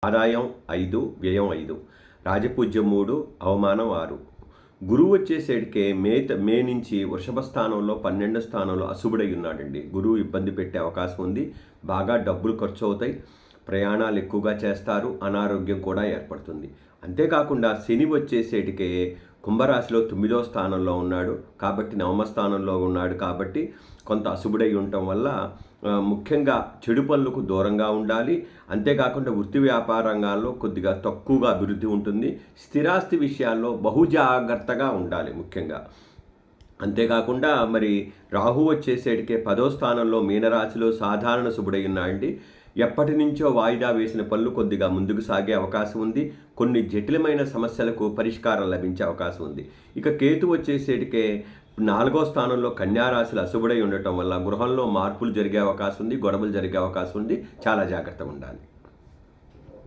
ఆదాయం 5, వ్యయం 5, రాజపూజ్యం 3, అవమానం 6. గురువు వచ్చేసరికి మే నుంచి వృషభ స్థానంలో 12 స్థానంలో అశుభుడై ఉన్నాడండి. గురువు ఇబ్బంది పెట్టే అవకాశం ఉంది. బాగా డబ్బులు ఖర్చు అవుతాయి, ప్రయాణాలు ఎక్కువగా చేస్తారు, అనారోగ్యం కూడా ఏర్పడుతుంది. అంతేకాకుండా శని వచ్చేసేటికే కుంభరాశిలో 9వ స్థానంలో ఉన్నాడు కాబట్టి, నవమ స్థానంలో ఉన్నాడు కాబట్టి కొంత అశుభుడై ఉండటం వల్ల ముఖ్యంగా చెడు పనులకు దూరంగా ఉండాలి. అంతేకాకుండా వృత్తి వ్యాపార రంగాల్లో కొద్దిగా తక్కువగా అభివృద్ధి ఉంటుంది. స్థిరాస్తి విషయాల్లో బహుజాగ్రత్తగా ఉండాలి ముఖ్యంగా. అంతేకాకుండా మరి రాహు వచ్చేసేటికే 10వ స్థానంలో మీనరాశిలో సాధారణ శుభుడై ఉన్నాడండి. ఎప్పటి నుంచో వాయిదా వేసిన పనులు కొద్దిగా ముందుకు సాగే అవకాశం ఉంది. కొన్ని జటిలమైన సమస్యలకు పరిష్కారం లభించే అవకాశం ఉంది. ఇక కేతు వచ్చేసేటికే 4వ స్థానంలో కన్యారాశిలో అశుభుడై ఉండటం వల్ల గృహంలో మార్పులు జరిగే అవకాశం ఉంది, గొడవలు జరిగే అవకాశం ఉంది. చాలా జాగ్రత్తగా ఉండాలి.